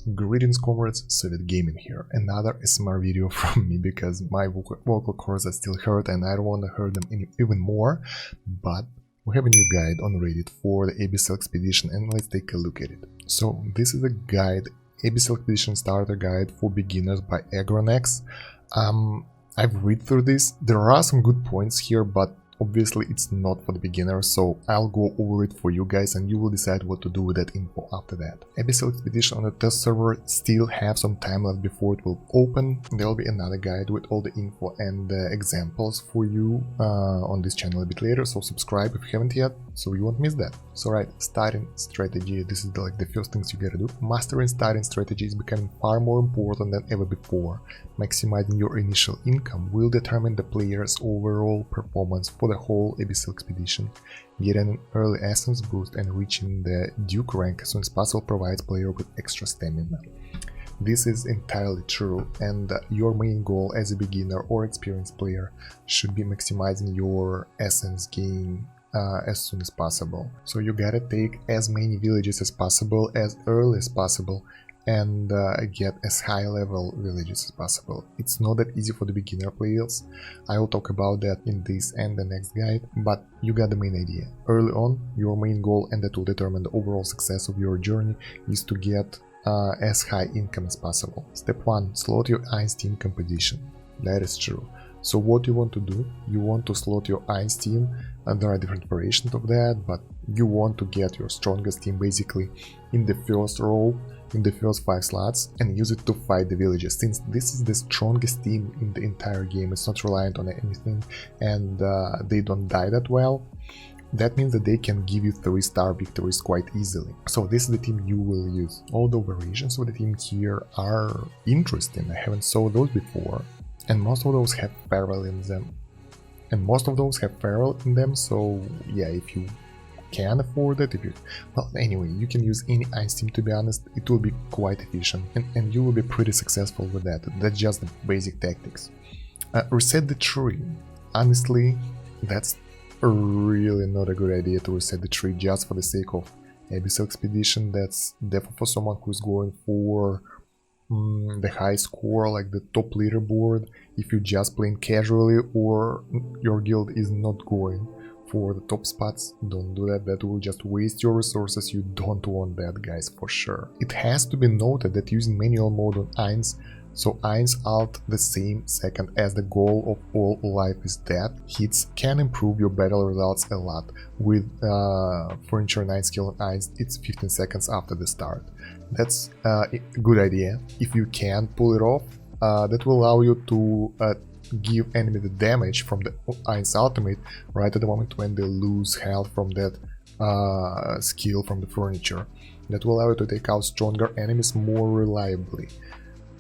Greetings comrades, Soviet Gaming here. Another SMR video from me because my vocal cords are still hurt and I don't want to hurt them even more. But we have a new guide on Reddit for the Abyssal Expedition and let's take a look at it. So this is a guide, Abyssal Expedition Starter Guide for Beginners by Agronex. I've read through this. There are some good points here, but obviously it's not for the beginners, so I'll go over it for you guys and you will decide what to do with that info after that. Abyssal Expedition on the test server still have some time left before it will open. There will be another guide with all the info and examples for you on this channel a bit later, so subscribe if you haven't yet, so you won't miss that. So right, starting strategy, this is the first things you gotta do. Mastering starting strategy is becoming far more important than ever before. Maximizing your initial income will determine the player's overall performance for the whole Abyssal Expedition. Getting an early essence boost and reaching the Duke rank as soon as possible provides player with extra stamina. This is entirely true, and your main goal as a beginner or experienced player should be maximizing your essence gain as soon as possible. So you gotta take as many villages as possible, as early as possible, and get as high level villages as possible. It's not that easy for the beginner players. I will talk about that in this and the next guide, but you got the main idea. Early on, your main goal, and that will determine the overall success of your journey, is to get as high income as possible. Step 1. Slot your Ein's team composition. That is true. So what you want to do, you want to slot your Ein's team, and there are different variations of that, but you want to get your strongest team basically in the first row, in the first 5 slots, and use it to fight the villages. Since this is the strongest team in the entire game, it's not reliant on anything, and they don't die that well, that means that they can give you 3-star victories quite easily. So this is the team you will use. All the variations of the team here are interesting. I haven't saw those before, and most of those have feral in them. So yeah, if you can afford it, well, anyway, you can use any ice team. To be honest, it will be quite efficient and you will be pretty successful with that. That's just the basic tactics. Reset the tree. Honestly, that's really not a good idea to reset the tree just for the sake of Abyssal Expedition. That's definitely for someone who's going for the high score, like the top leaderboard. If you're just playing casually or your guild is not going for the top spots, don't do that. That will just waste your resources. You don't want that, guys, for sure. It has to be noted that using manual mode on Eins, so Eins alt the same second as the goal of all life is death hits, can improve your battle results a lot. With Furniture 9 skill on Eins, it's 15 seconds after the start. That's a good idea. If you can pull it off, that will allow you to give enemy the damage from the Eins ultimate right at the moment when they lose health from that skill from the furniture. That will allow you to take out stronger enemies more reliably.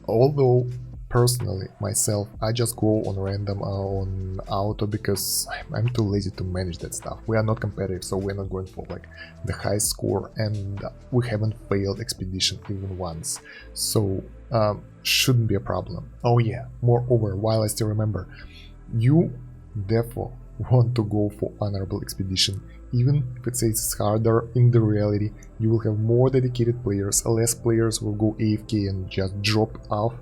Although personally, myself, I just go on random on auto because I'm too lazy to manage that stuff. We are not competitive, so we're not going for like the high score, and we haven't failed expedition even once, so shouldn't be a problem. Oh yeah, moreover, while I still remember, you therefore want to go for honorable expedition. Even if it says it's harder, in the reality you will have more dedicated players, less players will go AFK and just drop off,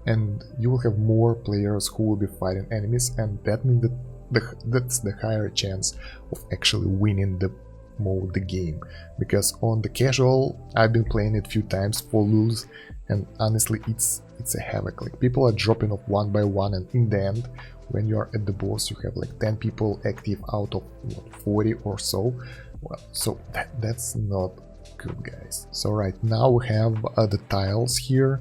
and you will have more players who will be fighting enemies, and that means that that's the higher chance of actually winning the game. Because on the casual, I've been playing it a few times for lulz, and honestly it's a havoc. Like, people are dropping off one by one, and in the end, when you are at the boss, you have like 10 people active out of what, 40 or so. Well, so that's not good, guys. So right now we have the tiles here.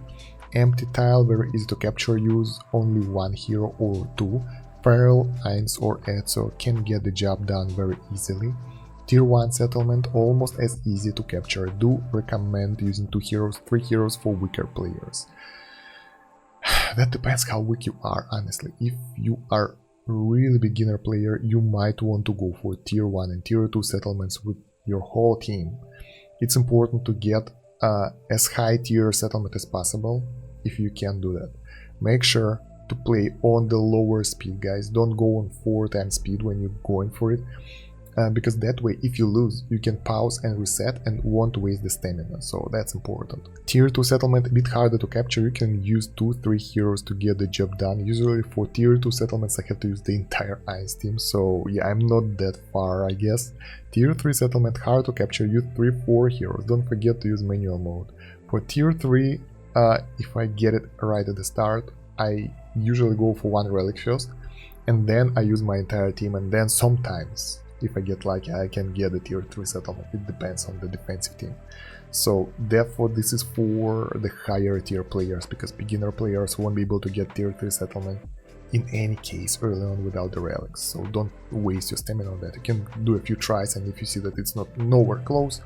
Empty tile, very easy to capture, use only one hero or two. Feral, Eins or Etzo can get the job done very easily. Tier 1 settlement, almost as easy to capture. Do recommend using 2 heroes, 3 heroes for weaker players. That depends how weak you are, honestly. If you are a really beginner player, you might want to go for Tier 1 and Tier 2 settlements with your whole team. It's important to get as high tier settlement as possible, if you can do that. Make sure to play on the lower speed, guys. Don't go on 4 times speed when you're going for it. because that way if you lose you can pause and reset and won't waste the stamina, so that's important. Tier 2 settlement, a bit harder to capture. You can use 2-3 heroes to get the job done. Usually for tier 2 settlements I have to use the entire ice team, so yeah, I'm not that far I guess. Tier 3 settlement, hard to capture, use 3-4 heroes, don't forget to use manual mode. For tier 3, if I get it right at the start, I usually go for one relic first, and then I use my entire team, and then sometimes if I get lucky I can get the tier 3 settlement. It depends on the defensive team. So therefore this is for the higher tier players, because beginner players won't be able to get tier 3 settlement in any case early on without the relics, so don't waste your stamina on that. You can do a few tries, and if you see that it's not nowhere close,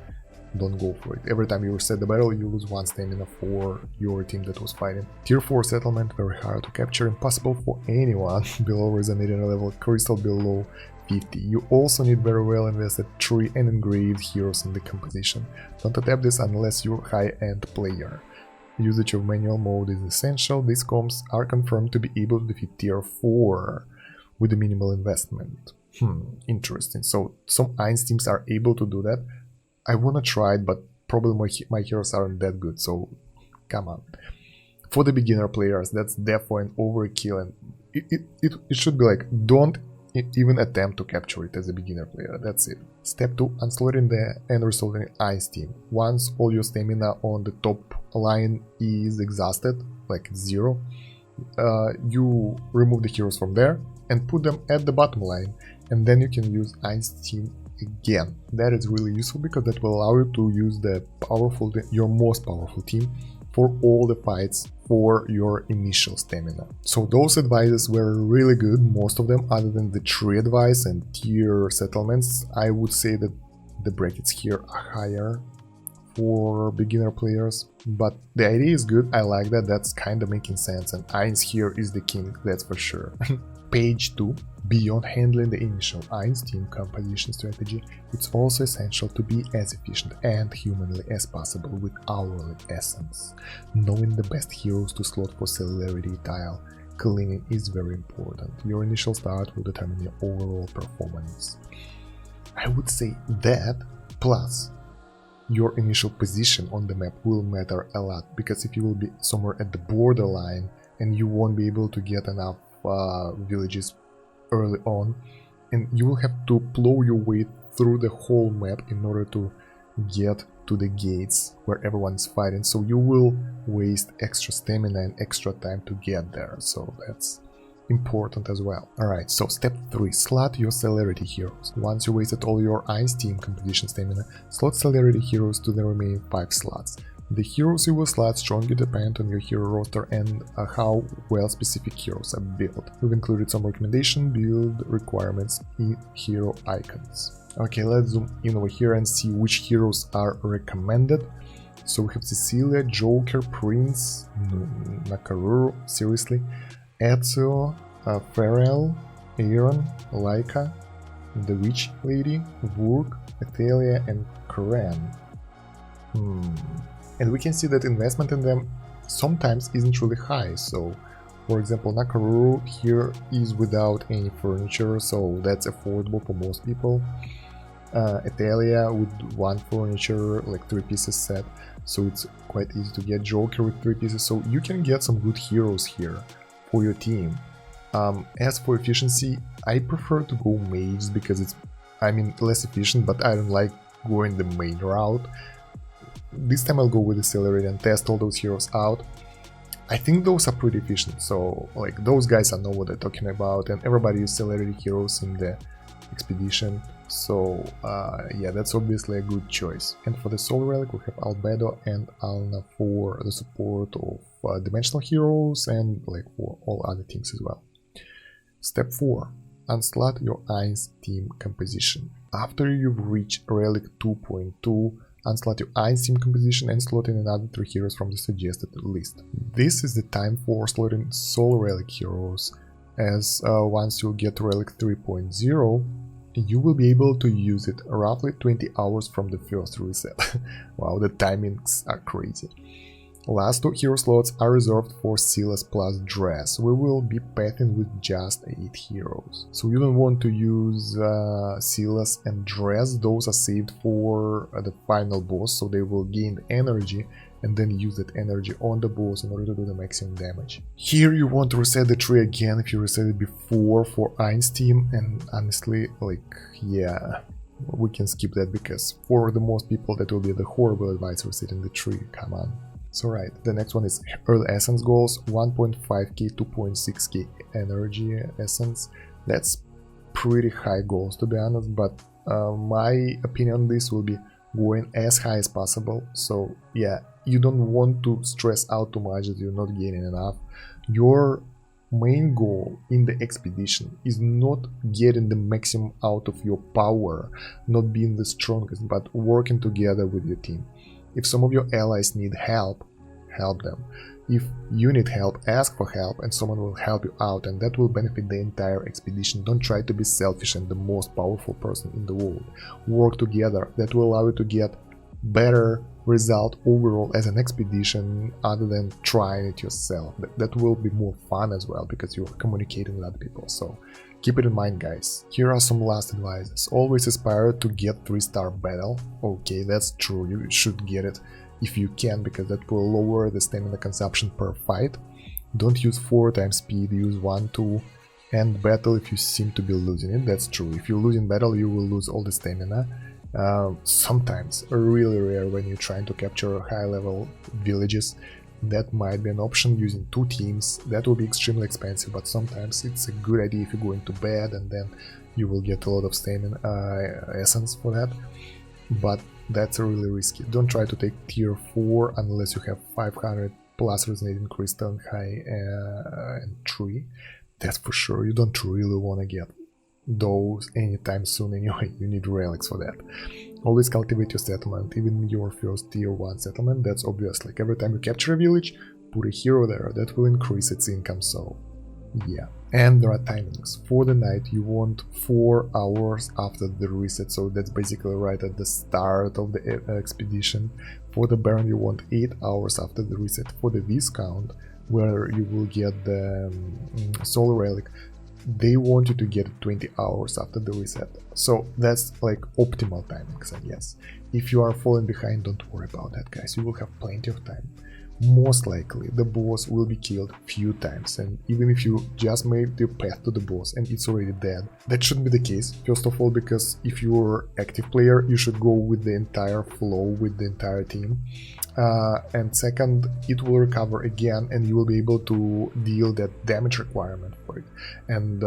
don't go for it. Every time you reset the battle you lose 1 stamina for your team that was fighting. Tier 4 settlement, very hard to capture, impossible for anyone below resonating level, crystal below 50. You also need very well invested tree and engraved heroes in the composition. Don't attempt this unless you're high-end player. Usage of manual mode is essential. These comps are confirmed to be able to defeat tier 4 with a minimal investment. Interesting. So some ice teams are able to do that. I wanna try it, but probably my heroes aren't that good, so come on. For the beginner players, that's therefore an overkill, and it should be like, don't even attempt to capture it as a beginner player, that's it. Step 2, unslotting the and resolving ice team. Once all your stamina on the top line is exhausted, like 0, you remove the heroes from there and put them at the bottom line, and then you can use ice team again. That is really useful because that will allow you to use your most powerful team for all the fights for your initial stamina. So those advices were really good, most of them, other than the tree advice and tier settlements. I would say that the brackets here are higher for beginner players, but the idea is good. I like that, that's kind of making sense, and Ainz here is the king, that's for sure. Page 2. Beyond handling the initial Ainz team composition strategy, it's also essential to be as efficient and humanly as possible with hourly essence. Knowing the best heroes to slot for Celerity tile cleaning is very important. Your initial start will determine your overall performance. I would say that, plus your initial position on the map will matter a lot, because if you will be somewhere at the borderline and you won't be able to get enough villages early on, and you will have to plow your way through the whole map in order to get to the gates where everyone is fighting, so you will waste extra stamina and extra time to get there, so that's important as well. Alright, so step 3, slot your Celerity heroes. Once you wasted all your Ice team competition stamina, slot Celerity heroes to the remaining 5 slots. The heroes you will slot strongly depend on your hero roster and how well specific heroes are built. We've included some recommendation build requirements in hero icons. Okay, let's zoom in over here and see which heroes are recommended. So we have Cecilia, Joker, Prince, Nakaruru, seriously, Ezio, Pharrell, Aaron, Laika, the Witch Lady, Vurg, Athalia, and Karen. And we can see that investment in them sometimes isn't really high, so for example Nakaruru here is without any furniture, so that's affordable for most people. Athalia with 1 furniture, like 3 pieces set, so it's quite easy to get. Joker with 3 pieces, so you can get some good heroes here for your team. As for efficiency, I prefer to go mages because it's, less efficient, but I don't like going the main route. This time I'll go with the Celerity and test all those heroes out. I think those are pretty efficient, so like those guys I know what they're talking about, and everybody uses Celerity heroes in the expedition, so yeah, that's obviously a good choice. And for the Soul Relic we have Albedo and Alna for the support of dimensional heroes and like for all other teams as well. Step 4. Unslot your Ice team composition. After you've reached Relic 2.2, unslot your Ice team composition and slot in another 3 heroes from the suggested list. This is the time for slotting Soul Relic heroes, as once you get Relic 3.0, you will be able to use it roughly 20 hours from the first reset. Wow, the timings are crazy. Last 2 hero slots are reserved for Silas plus Dress. We will be pathing with just 8 heroes. So you don't want to use Silas and Dress, those are saved for the final boss, so they will gain energy and then use that energy on the boss in order to do the maximum damage. Here you want to reset the tree again if you reset it before for Ein's team, and honestly, like, yeah, we can skip that because for the most people that will be the horrible advice resetting the tree, come on. So right, the next one is Early Essence goals, 1.5k, 2.6k energy essence. That's pretty high goals to be honest, but my opinion on this will be going as high as possible. So yeah, you don't want to stress out too much that you're not gaining enough. Your main goal in the expedition is not getting the maximum out of your power, not being the strongest, but working together with your team. If some of your allies need help, help them. If you need help, ask for help and someone will help you out, and that will benefit the entire expedition. Don't try to be selfish and the most powerful person in the world. Work together, that will allow you to get better result overall as an expedition other than trying it yourself. That will be more fun as well because you're communicating with other people, so keep it in mind guys. Here are some last advices. Always aspire to get 3-star battle. Okay, that's true, you should get it if you can, because that will lower the stamina consumption per fight. Don't use 4 times speed, use 1, 2, and battle if you seem to be losing it. That's true, if you lose in battle you will lose all the stamina. Sometimes, really rare when you're trying to capture high level villages, that might be an option using 2 teams. That will be extremely expensive, but sometimes it's a good idea if you go into bed and then you will get a lot of stamina essence for that, but that's really risky. Don't try to take tier 4 unless you have 500 plus resonating crystal and high and 3. That's for sure, you don't really want to get those anytime soon anyway, you need relics for that. Always cultivate your settlement, even your first tier 1 settlement, that's obvious. Like every time you capture a village, put a hero there, that will increase its income, so yeah. And there are timings. For the night you want 4 hours after the reset, so that's basically right at the start of the expedition. For the Baron you want 8 hours after the reset. For the Viscount, where you will get the Soul Relic, they want you to get 20 hours after the reset. So that's like optimal timings, I guess. If you are falling behind, don't worry about that guys, you will have plenty of time. Most likely the boss will be killed few times, and even if you just made the path to the boss and it's already dead, that shouldn't be the case. First of all, because if you're active player you should go with the entire flow with the entire team, and second, it will recover again and you will be able to deal that damage requirement for it and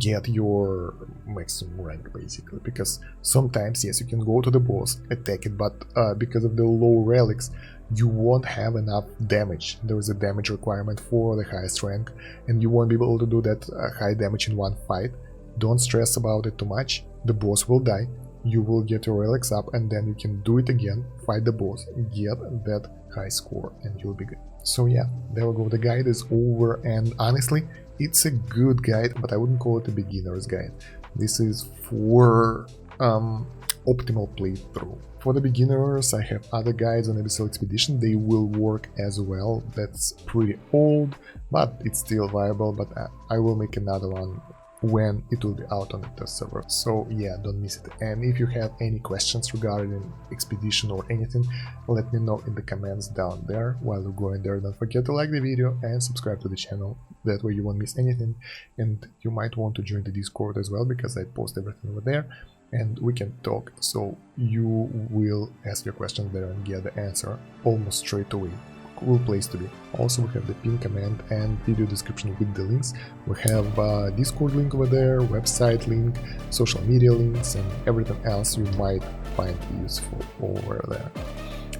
get your maximum rank basically. Because sometimes yes, you can go to the boss, attack it, but because of the low relics you won't have enough damage. There is a damage requirement for the highest rank and you won't be able to do that high damage in one fight. Don't stress about it too much, the boss will die, you will get your relics up and then you can do it again, fight the boss, get that high score and you'll be good. So yeah, there we go, the guide is over, and honestly it's a good guide, but I wouldn't call it a beginner's guide. This is for optimal playthrough. For the beginners I have other guides on Abyssal Expedition, they will work as well. That's pretty old, but it's still viable, but I will make another one when it will be out on the test server, so yeah, don't miss it. And if you have any questions regarding expedition or anything, let me know in the comments down there. While you're going there, don't forget to like the video and subscribe to the channel, that way you won't miss anything. And you might want to join the Discord as well, because I post everything over there and we can talk, so you will ask your questions there and get the answer almost straight away. Cool place to be. Also we have the pin command and video description with the links. We have Discord link over there, website link, social media links, and everything else you might find useful over there.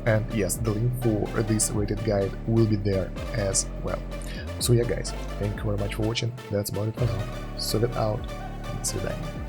And yes, the link for this rated guide will be there as well. So yeah guys, thank you very much for watching, that's about it for now. Sort it out, and see you then.